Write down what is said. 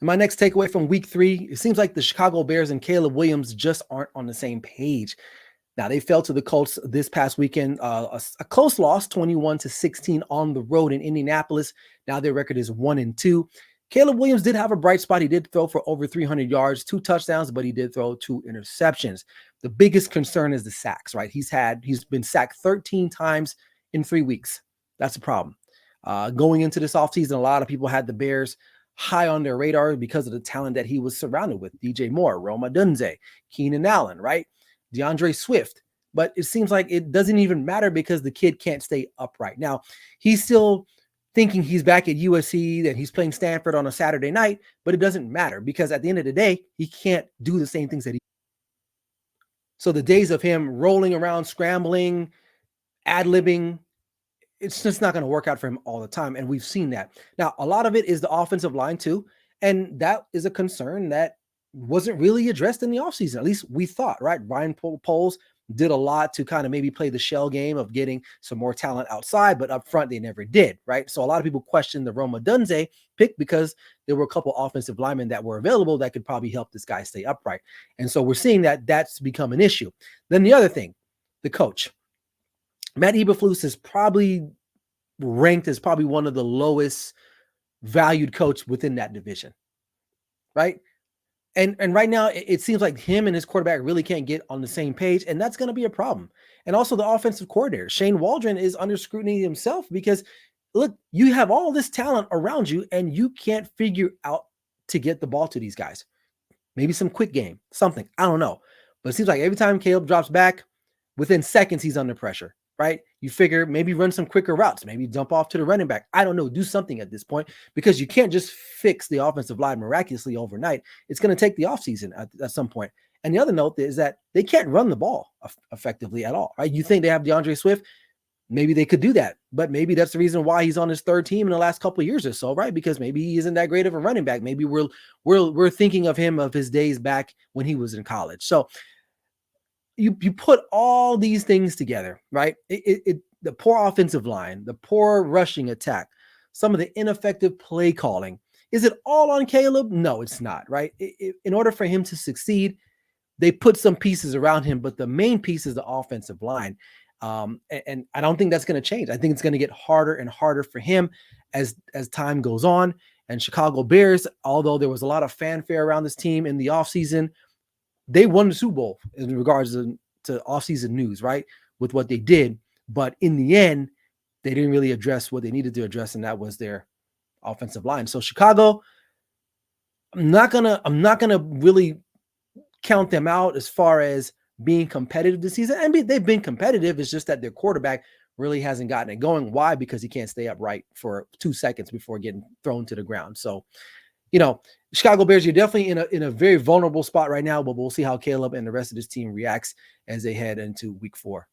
My next takeaway from week 3, it seems like the Chicago Bears and Caleb Williams just aren't on the same page. Now, they fell to the Colts this past weekend, a close loss, 21-16 on the road in Indianapolis. Now their record is 1-2. Caleb Williams did have a bright spot. He did throw for over 300 yards, 2 touchdowns, but he did throw 2 interceptions. The biggest concern is the sacks, right? He's been sacked 13 times in 3 weeks. That's a problem. Going into this offseason, a lot of people had the Bears high on their radar because of the talent that he was surrounded with. DJ Moore, Roma Dunze, Keenan Allen, right? DeAndre Swift. But it seems like it doesn't even matter because the kid can't stay upright. Now, he's still thinking he's back at USC, that he's playing Stanford on a Saturday night, but it doesn't matter because at the end of the day, he can't do the same things that he. So the days of him rolling around, scrambling, ad-libbing, it's just not going to work out for him all the time. And we've seen that. Now, a lot of it is the offensive line too. And that is a concern that wasn't really addressed in the offseason. At least we thought, right? Ryan Poles did a lot to kind of maybe play the shell game of getting some more talent outside, but up front, they never did, right? So a lot of people questioned the Roma Dunze pick because there were a couple offensive linemen that were available that could probably help this guy stay upright. And so we're seeing that that's become an issue. Then the other thing, the coach. Matt Eberflus is probably ranked as probably one of the lowest valued coach within that division, right? And right now, it seems like him and his quarterback really can't get on the same page, and that's going to be a problem. And also the offensive coordinator, Shane Waldron, is under scrutiny himself because, look, you have all this talent around you, and you can't figure out to get the ball to these guys. Maybe some quick game, something. I don't know. But it seems like every time Caleb drops back, within seconds, he's under pressure, right? You figure maybe run some quicker routes, maybe jump off to the running back. I don't know, do something at this point because you can't just fix the offensive line miraculously overnight. It's going to take the offseason at some point. And the other note is that they can't run the ball effectively at all, right? You think they have DeAndre Swift, maybe they could do that, but maybe that's the reason why he's on his third team in the last couple of years or so, right? Because maybe he isn't that great of a running back. Maybe we're thinking of him of his days back when he was in college. So you put all these things together, right? The poor offensive line, the poor rushing attack, some of the ineffective play calling. Is it all on Caleb? No, it's not, right? In order for him to succeed, they put some pieces around him, but the main piece is the offensive line. And I don't think that's going to change. I think it's going to get harder and harder for him as time goes on. And Chicago Bears, although there was a lot of fanfare around this team in the offseason, they won the Super Bowl in regards to offseason news, right? With what they did. But in the end, they didn't really address what they needed to address, and that was their offensive line. So Chicago, I'm not gonna really count them out as far as being competitive this season. I mean, they've been competitive. It's just that their quarterback really hasn't gotten it going. Why? Because he can't stay upright for 2 seconds before getting thrown to the ground. So, Chicago Bears, you're definitely in a very vulnerable spot right now, but we'll see how Caleb and the rest of this team reacts as they head into week 4.